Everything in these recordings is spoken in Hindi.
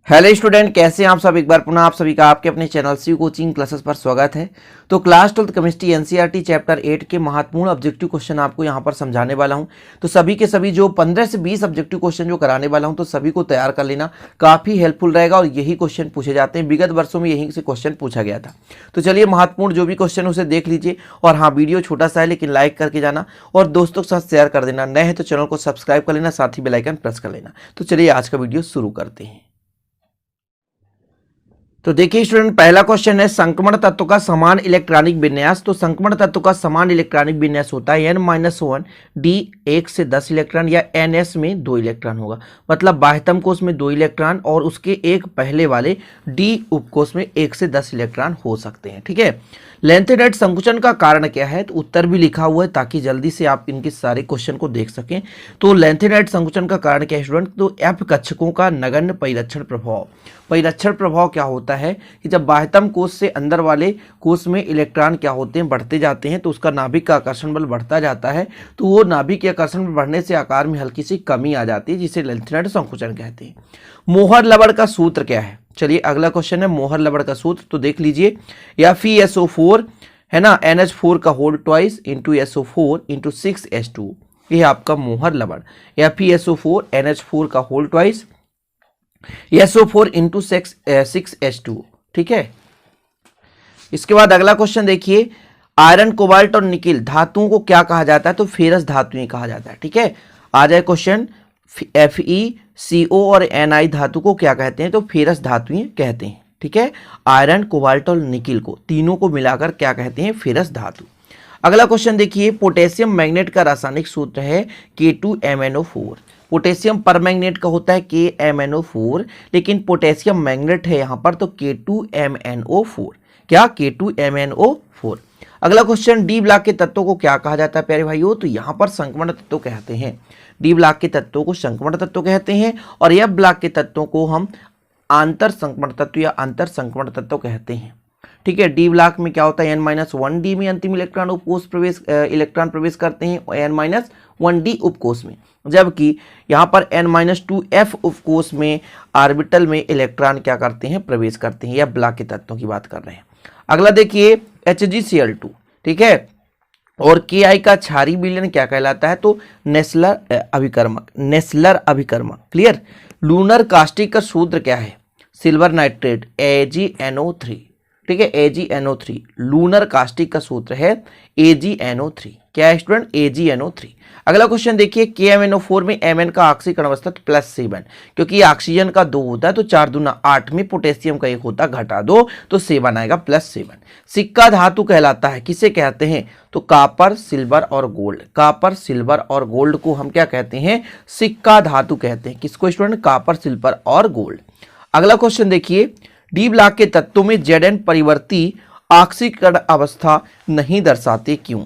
हेलो स्टूडेंट, कैसे हैं आप सब। एक बार पुनः आप सभी का आपके अपने चैनल सी कोचिंग क्लासेस पर स्वागत है। तो क्लास 12 केमिस्ट्री एनसीईआरटी चैप्टर 8 के महत्वपूर्ण ऑब्जेक्टिव क्वेश्चन आपको यहां पर समझाने वाला हूं। तो सभी के सभी जो 15 से 20 ऑब्जेक्टिव क्वेश्चन जो कराने वाला हूं, तो सभी को तैयार कर लेना, काफी हेल्पफुल रहेगा। और यही क्वेश्चन पूछे जाते हैं, विगत वर्षों में यही से क्वेश्चन पूछा गया था। तो चलिए महत्वपूर्ण जो भी क्वेश्चन उसे देख लीजिए। और हाँ, वीडियो छोटा सा है लेकिन लाइक करके जाना और दोस्तों के साथ शेयर कर देना। नए हैं तो चैनल को सब्सक्राइब कर लेना, साथ ही बेल आइकन प्रेस कर लेना। तो चलिए आज का वीडियो शुरू करते हैं। तो देखिए स्टूडेंट, पहला क्वेश्चन है संक्रमण तत्व का समान इलेक्ट्रॉनिक विन्यास। तो संक्रमण तत्व का समान इलेक्ट्रॉनिक विन्यास होता है n-1 d 1 से 10 इलेक्ट्रॉन या ns में 2 इलेक्ट्रॉन होगा। मतलब बाह्यतम कोश में 2 इलेक्ट्रॉन और उसके एक पहले वाले d उपकोश में 1 से 10 इलेक्ट्रॉन हो सकते हैं। ठीक है, लेंथेनाइट संकुचन का कारण क्या है, तो उत्तर भी लिखा हुआ है ताकि जल्दी से आप इनके सारे क्वेश्चन को देख सकें। तो लेंथेनाइट संकुचन का कारण क्या है स्टूडेंट, तो एफ कक्षकों का नगण्य परिरक्षण प्रभाव। परिरक्षण प्रभाव क्या होता है कि जब बाह्यतम कोश से अंदर वाले कोश में इलेक्ट्रॉन क्या होते हैं, बढ़ते जाते हैं, तो उसका नाभिक का आकर्षण बल बढ़ता जाता है। तो वो नाभिक के आकर्षण बल बढ़ने से आकार में हल्की सी कमी आ जाती है, जिसे लेंथेनाइट संकुचन कहते हैं। मोहर लवण का सूत्र क्या है। चलिए अगला क्वेश्चन है मोहर लवण का सूत्र। तो देख लीजिए, FeSO4 है ना, NH4 का whole twice into SO4 into 6H2, ये आपका मोहर लवण। FeSO4 NH4 का whole twice SO4 into 6H2। ठीक है, इसके बाद अगला क्वेश्चन देखिए, आयरन कोबाल्ट और निकिल धातुओं को क्या कहा जाता है, तो फेरस धातुएं कहा जाता है। ठीक है, आ जाए क्वेश्चन, FeCO और Ni धातु को क्या कहते हैं, तो फेरस धातुएं कहते हैं। ठीक है, आयरन कोबाल्ट और निकिल को तीनों को मिलाकर क्या कहते हैं, फेरस धातु। अगला क्वेश्चन देखिए, पोटेशियम मैग्नेट का रासायनिक सूत्र है K2MnO4। पोटेशियम परमैंगनेट का होता है KMnO4, लेकिन पोटेशियम मैग्नेट है यहां पर, तो K2MnO4। क्या, K2MnO4। अगला क्वेश्चन, डी ब्लॉक के तत्वों को क्या कहा जाता है प्यारे भाइयों, तो यहां पर संक्रमण तत्व कहते हैं। डी ब्लॉक के तत्वों को संक्रमण तत्व कहते हैं और एफ ब्लॉक के तत्वों को हम आंतर संक्रमण तत्व या अंतर संक्रमण तत्व कहते हैं। ठीक है, डी ब्लॉक में क्या होता है, n-1 डी में अंतिम इलेक्ट्रॉन उपकोष प्रवेश करते हैं n-1 डी उपकोष में, जबकि यहाँ पर n-2 एफ उपकोष में ऑर्बिटल में इलेक्ट्रॉन क्या करते हैं, प्रवेश करते हैं। या ब्लॉक के तत्वों की बात कर रहे हैं। अगला देखिए HgCl2। ठीक है, और Ki का क्षारीय विलयन क्या कहलाता है, तो नेस्लर अभिकर्मक। क्लियर। लूनर कास्टिक का सूत्र क्या है, सिल्वर नाइट्रेट AgNO3। ठीक है, AgNO3 लूनर कास्टिक का सूत्र है AgNO3। क्या है स्टूडेंट, AgNO3। अगला क्वेश्चन देखिए, KMnO4 में Mn का ऑक्सीकरण अवस्था तो +7, क्योंकि ऑक्सीजन का 2 होता है तो 4 दूना 8 में पोटेशियम का 1 होता, घटा 2 तो 7 आएगा, +7। सिक्का धातु कहलाता है, किसे कहते हैं, तो कॉपर सिल्वर और गोल्ड। कॉपर सिल्वर और गोल्ड को हम क्या कहते हैं, सिक्का धातु कहते हैं। किसको स्टूडेंट, कॉपर सिल्वर और गोल्ड। अगला क्वेश्चन देखिए, डी ब्लॉक के तत्वों में Zn परिवर्ती ऑक्सीकरण अवस्था नहीं दर्शाते क्यों,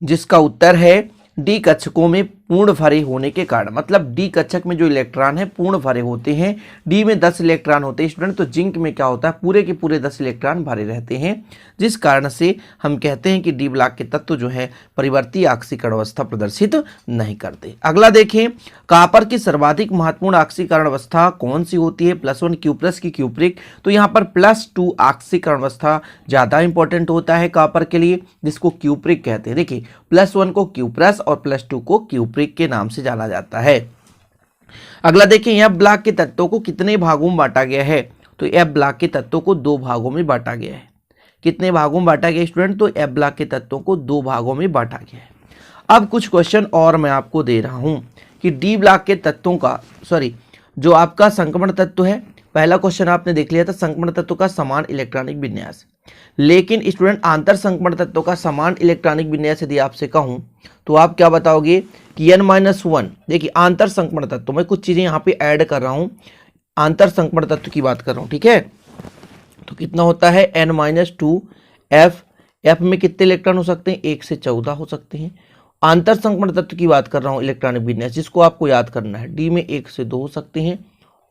जिसका उत्तर है डी कक्षकों में पूर्ण भरे होने के कारण। मतलब डी कक्षक में जो इलेक्ट्रॉन है पूर्ण भरे होते हैं। डी में 10 इलेक्ट्रॉन होते हैं स्टूडेंट, तो जिंक में क्या होता है, पूरे के पूरे 10 इलेक्ट्रॉन भरे रहते हैं, जिस कारण से हम कहते हैं कि डी ब्लॉक के तत्व जो है परिवर्ती ऑक्सीकरण अवस्था प्रदर्शित नहीं करते। अगला देखें, कॉपर की सर्वाधिक महत्वपूर्ण ऑक्सीकरण अवस्था कौन सी होती है, +1 क्यूप्रस की क्यूप्रिक। तो यहाँ पर +2 ऑक्सीकरण अवस्था ज्यादा इंपॉर्टेंट होता है कॉपर के लिए, जिसको क्यूप्रिक कहते हैं। देखिए, +1 को क्यूप्रस और +2 को क्यूप्रिक के नाम से जाना जाता है। अगला देखें, एफ ब्लॉक के तत्वों को कितने भागों में बांटा गया है, तो एफ ब्लॉक के तत्वों को 2 भागों में बांटा गया है। कितने भागों में बांटा गया स्टूडेंट, तो एफ ब्लॉक के तत्वों को 2 भागों में बांटा गया है। अब कुछ क्वेश्चन और मैं आपको दे रहा हूं कि डी ब्लॉक के तत्वों का जो आपका संक्रमण तत्व है, पहला क्वेश्चन आपने देख लिया था संक्रमण तत्व का समान इलेक्ट्रॉनिक विन्यास। लेकिन स्टूडेंट आंतर संक्रमण तत्व का समान इलेक्ट्रॉनिक विन्यास यदि आपसे कहूं, तो आप क्या बताओगे कि n-1। देखिए, आंतर संक्रमण तत्व में कुछ चीजें यहाँ पे ऐड कर रहा हूं, आंतर संक्रमण तत्व की बात कर रहा हूं। ठीक है, तो कितना होता है n-2 एफ में कितने इलेक्ट्रॉन हो सकते हैं, 1 से 14 हो सकते हैं। आंतर संक्रमण तत्व की बात कर रहा हूं इलेक्ट्रॉनिक विन्यास, जिसको आपको याद करना है, डी में 1 से 2 हो सकते हैं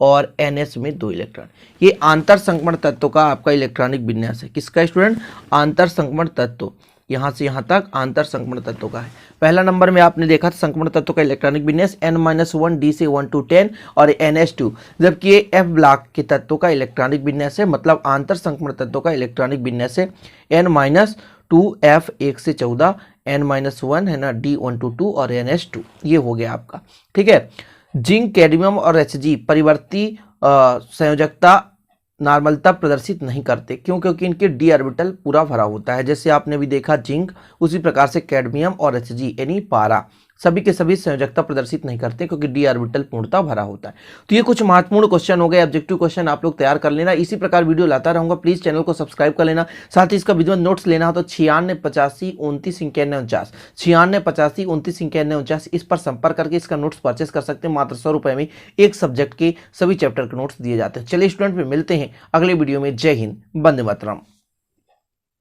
और NS में 2 इलेक्ट्रॉन। ये आंतर संक्रमण तत्व का आपका इलेक्ट्रॉनिक विन्यास है। किसका स्टूडेंट, आंतर संक्रमण तत्व। यहाँ से यहाँ तक आंतर संक्रमण तत्वों का है। पहला नंबर में आपने देखा था संक्रमण तत्वों का इलेक्ट्रॉनिक विन्यास n-1 d से 1 to 10 और ns2, जबकि ये f ब्लॉक के तत्वों का इलेक्ट्रॉनिक विन्यास है, मतलब आंतर संक्रमण तत्वों का इलेक्ट्रॉनिक विन्यास है n-2 f 1 से 14 n-1 है ना d 1 to 2 और ns2, ये हो गया आपका। ठीक है, जिंक, कैडमियम और Hg परिवर्ती संयोजकता नॉर्मलता प्रदर्शित नहीं करते, क्यों? क्योंकि इनके डी ऑर्बिटल पूरा भरा होता है। जैसे आपने भी देखा जिंक, उसी प्रकार से कैडमियम और Hg यानी पारा सभी के सभी संयोजकता प्रदर्शित नहीं करते क्योंकि डी ऑर्बिटल पूर्णतः भरा होता है। तो ये कुछ महत्वपूर्ण क्वेश्चन हो गए, ऑब्जेक्टिव क्वेश्चन आप लोग तैयार कर लेना। इसी प्रकार वीडियो लाता रहूंगा, प्लीज चैनल को सब्सक्राइब कर लेना। साथ ही इसका विधिवत नोट्स लेना हो तो 968529 968529 इस पर संपर्क करके इसका नोट्स परचेस कर सकते हैं। मात्र 100 रुपए में एक सब्जेक्ट के सभी चैप्टर के नोट्स दिए जाते हैं। चलिए स्टूडेंट में मिलते हैं अगले वीडियो में। जय हिंद, वंदे मातरम।